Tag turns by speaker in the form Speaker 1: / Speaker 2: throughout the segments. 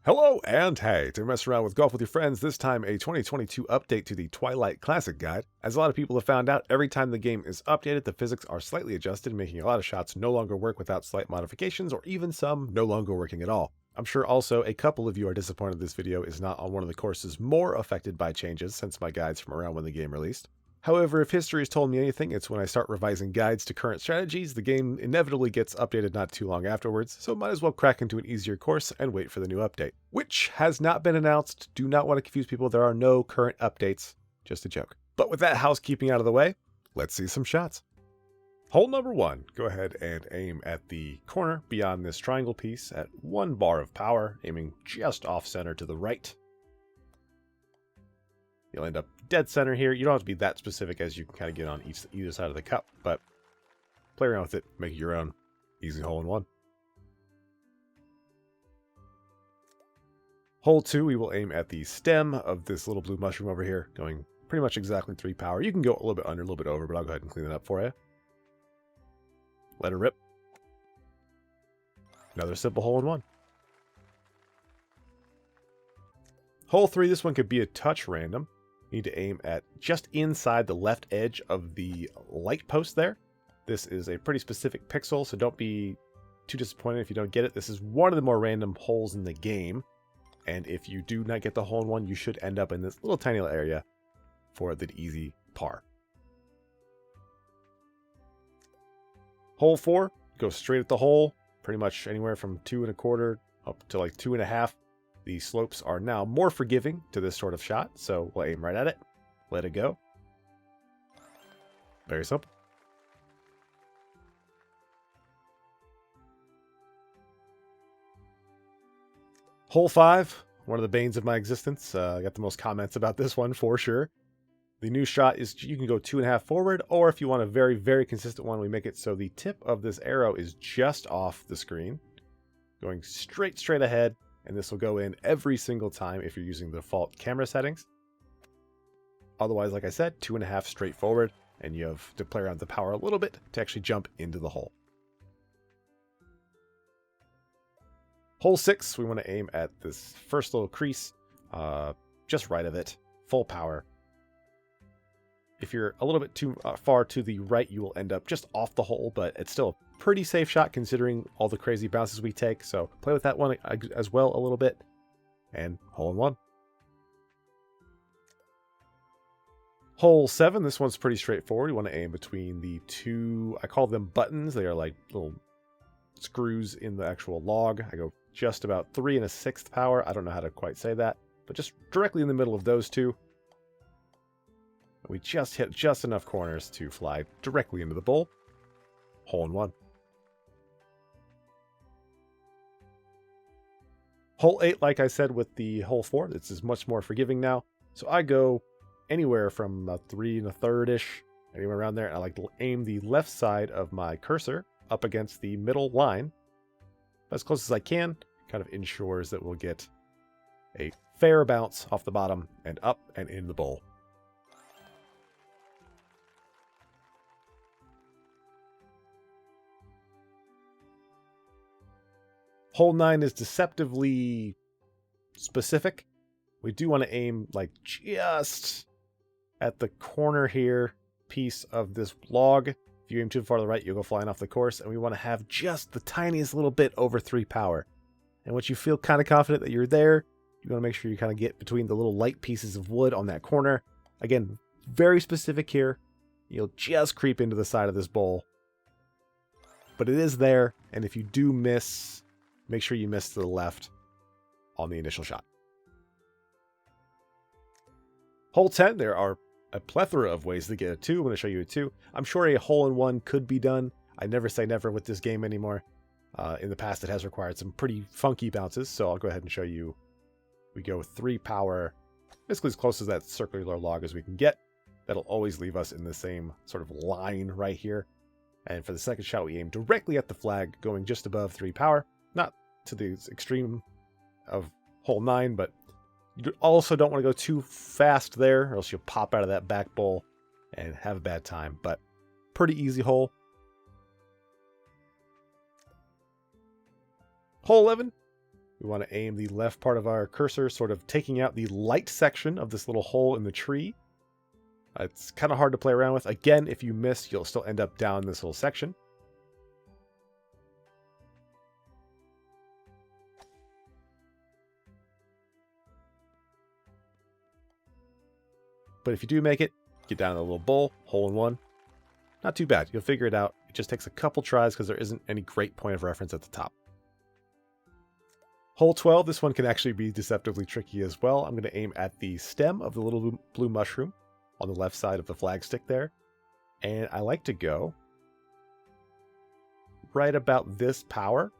Speaker 1: Hello and hey, to mess around with golf with your friends, this time a 2022 update to the Twilight Classic Guide. As a lot of people have found out, every time the game is updated, the physics are slightly adjusted, making a lot of shots no longer work without slight modifications, or even some no longer working at all. I'm sure also a couple of you are disappointed this video is not on one of the courses more affected by changes since my guides from around when the game released. However, if history has told me anything, it's when I start revising guides to current strategies, the game inevitably gets updated not too long afterwards, so might as well crack into an easier course and wait for the new update. Which has not been announced. Do not want to confuse people, there are no current updates. Just a joke. But with that housekeeping out of the way, let's see some shots. Hole number 1, go ahead and aim at the corner beyond this triangle piece at 1 bar of power, aiming just off center to the right. You'll end up dead center here. You don't have to be that specific, as you can kind of get on either side of the cup, but play around with it, make it your own. Easy hole in 1. Hole 2, we will aim at the stem of this little blue mushroom over here, going pretty much exactly 3 power. You can go a little bit under, a little bit over, but I'll go ahead and clean it up for you. Let her rip. Another simple hole in 1. Hole 3, this one could be a touch random. You need to aim at just inside the left edge of the light post there. This is a pretty specific pixel, so don't be too disappointed if you don't get it. This is one of the more random holes in the game. And if you do not get the hole in 1, you should end up in this little tiny little area for the easy par. Hole 4, go straight at the hole, pretty much anywhere from 2 1/4 up to like 2 1/2. The slopes are now more forgiving to this sort of shot, so we'll aim right at it, let it go. Very simple. Hole 5, one of the banes of my existence. I got the most comments about this one for sure. The new shot is you can go 2 1/2 forward, or if you want a very, very consistent one, we make it so the tip of this arrow is just off the screen, going straight ahead. And this will go in every single time if you're using the default camera settings. Otherwise, like I said, 2 1/2 straight forward, and you have to play around the power a little bit to actually jump into the hole. Hole 6, we want to aim at this first little crease, just right of it, full power. If you're a little bit too far to the right, you will end up just off the hole, but it's still a pretty safe shot considering all the crazy bounces we take. So play with that one as well a little bit. And hole in 1. Hole 7, this one's pretty straightforward. You want to aim between the 2, I call them buttons. They are like little screws in the actual log. I go just about 3 1/6 power. I don't know how to quite say that, but just directly in the middle of those two. We just hit just enough corners to fly directly into the bowl. Hole in 1. Hole 8, like I said with the hole 4, this is much more forgiving now. So I go anywhere from 3 1/3-ish, anywhere around there. And I like to aim the left side of my cursor up against the middle line. As close as I can, kind of ensures that we'll get a fair bounce off the bottom and up and in the bowl. Hole 9 is deceptively specific. We do want to aim like just at the corner here piece of this log. If you aim too far to the right, you'll go flying off the course. And we want to have just the tiniest little bit over 3 power. And once you feel kind of confident that you're there, you want to make sure you kind of get between the little light pieces of wood on that corner. Again, very specific here. You'll just creep into the side of this bowl. But it is there, and if you do miss, make sure you miss to the left on the initial shot. Hole 10, there are a plethora of ways to get a 2. I'm going to show you a 2. I'm sure a hole in 1 could be done. I never say never with this game anymore. In the past, it has required some pretty funky bounces, so I'll go ahead and show you. We go 3 power, basically as close as that circular log as we can get. That'll always leave us in the same sort of line right here. And for the second shot, we aim directly at the flag, going just above 3 power. Not to the extreme of hole 9, but you also don't want to go too fast there, or else you'll pop out of that back bowl and have a bad time. But pretty easy hole. Hole 11, We want to aim the left part of our cursor, sort of taking out the light section of this little hole in the tree. It's kind of hard to play around with. Again, if you miss, you'll still end up down this little section. But if you do make it, get down to the little bowl, hole in one. Not too bad. You'll figure it out. It just takes a couple tries because there isn't any great point of reference at the top. Hole 12, this one can actually be deceptively tricky as well. I'm going to aim at the stem of the little blue mushroom on the left side of the flag stick there. And I like to go right about this power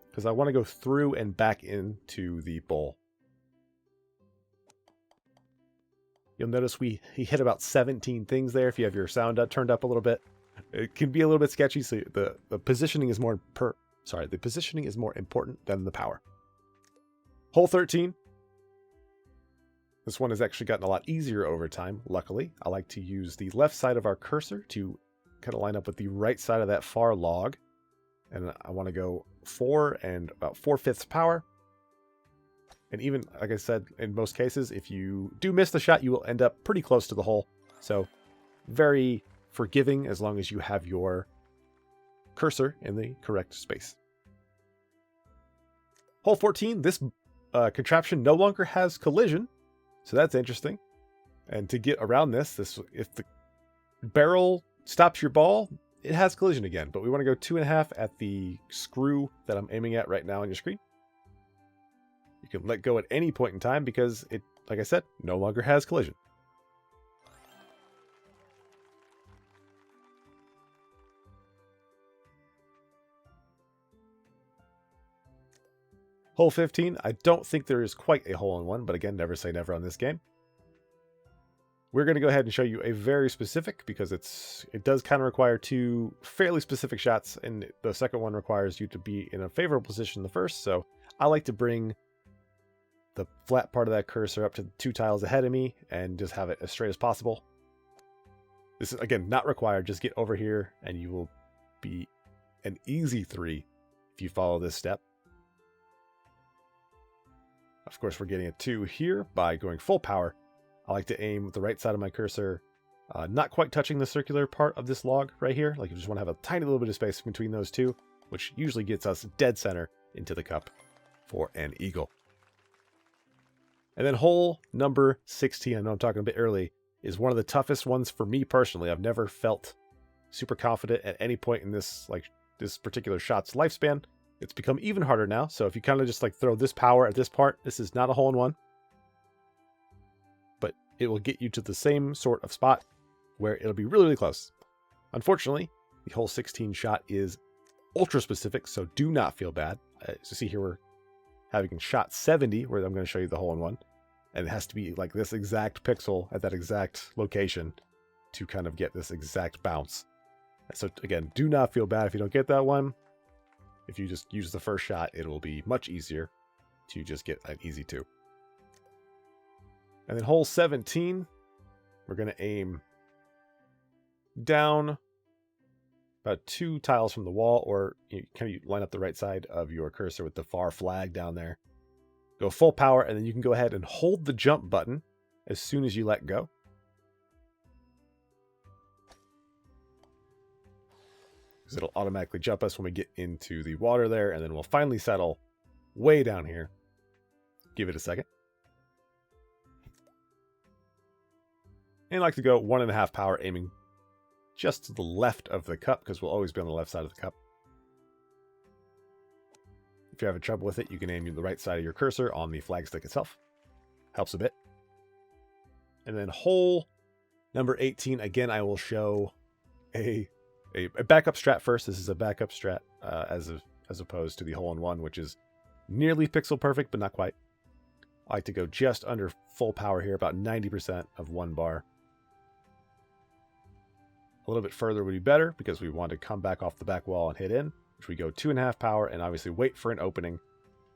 Speaker 1: because I want to go through and back into the bowl. You'll notice he hit about 17 things there. If you have your sound turned up a little bit, it can be a little bit sketchy. So the positioning is more the positioning is more important than the power. Hole 13. This one has actually gotten a lot easier over time, luckily. I like to use the left side of our cursor to kind of line up with the right side of that far log. And I want to go 4 and about 4/5 power. And even, like I said, in most cases, if you do miss the shot, you will end up pretty close to the hole. So very forgiving as long as you have your cursor in the correct space. Hole 14, this contraption no longer has collision. So that's interesting. And to get around this, if the barrel stops your ball, it has collision again. But we want to go 2.5 at the screw that I'm aiming at right now on your screen. You can let go at any point in time because it, like I said, no longer has collision. Hole 15, I don't think there is quite a hole-in-one, but again, never say never on this game. We're going to go ahead and show you a very specific, because it does kind of require 2 fairly specific shots, and the second one requires you to be in a favorable position the first, so I like to bring the flat part of that cursor up to the 2 tiles ahead of me and just have it as straight as possible. This is, again, not required. Just get over here and you will be an easy 3 if you follow this step. Of course, we're getting a 2 here by going full power. I like to aim with the right side of my cursor, not quite touching the circular part of this log right here. Like you just want to have a tiny little bit of space between those 2, which usually gets us dead center into the cup for an eagle. And then hole number 16, I know I'm talking a bit early, is one of the toughest ones for me personally. I've never felt super confident at any point in this particular shot's lifespan. It's become even harder now. So if you kind of just like throw this power at this part, this is not a hole-in-one. But it will get you to the same sort of spot where it'll be really, really close. Unfortunately, the hole 16 shot is ultra specific, so do not feel bad. So see here, we're having shot 70, where I'm going to show you the hole-in-one. And it has to be like this exact pixel at that exact location to kind of get this exact bounce. So again, do not feel bad if you don't get that one. If you just use the first shot, it will be much easier to just get an easy 2. And then hole 17, we're going to aim down about 2 tiles from the wall, or you kind of line up the right side of your cursor with the far flag down there. Go full power, and then you can go ahead and hold the jump button as soon as you let go. Because it'll automatically jump us when we get into the water there, and then we'll finally settle way down here. Give it a second. And I like to go 1.5 power, aiming just to the left of the cup, because we'll always be on the left side of the cup. If you're having trouble with it, you can aim the right side of your cursor on the flag stick itself. Helps a bit. And then hole number 18, again, I will show a backup strat first. This is a backup strat as opposed to the hole-in-one, which is nearly pixel perfect, but not quite. I like to go just under full power here, about 90% of 1 bar. A little bit further would be better because we want to come back off the back wall and hit in, which we go 2.5 power and obviously wait for an opening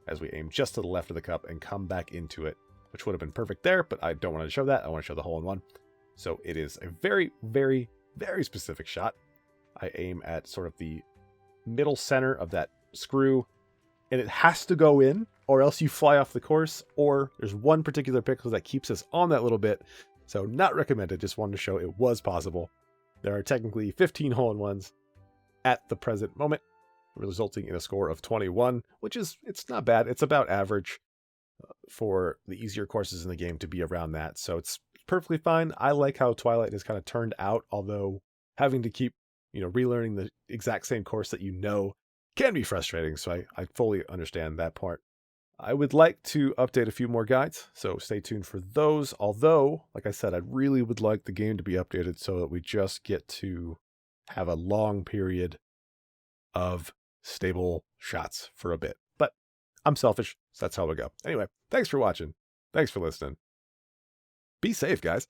Speaker 1: as we aim just to the left of the cup and come back into it, which would have been perfect there, but I don't want to show that. I want to show the hole-in-one. So it is a very, very, very specific shot. I aim at sort of the middle center of that screw and it has to go in, or else you fly off the course, or there's one particular pixel that keeps us on that little bit. So not recommended, just wanted to show it was possible. There are technically 15 hole-in-ones at the present moment, resulting in a score of 21, which is, it's not bad. It's about average for the easier courses in the game to be around that. So it's perfectly fine. I like how Twilight has kind of turned out, although having to keep, relearning the exact same course that can be frustrating. So I fully understand that part. I would like to update a few more guides, so stay tuned for those. Although, like I said, I really would like the game to be updated so that we just get to have a long period of stable shots for a bit. But I'm selfish, so that's how we go. Anyway, thanks for watching. Thanks for listening. Be safe, guys.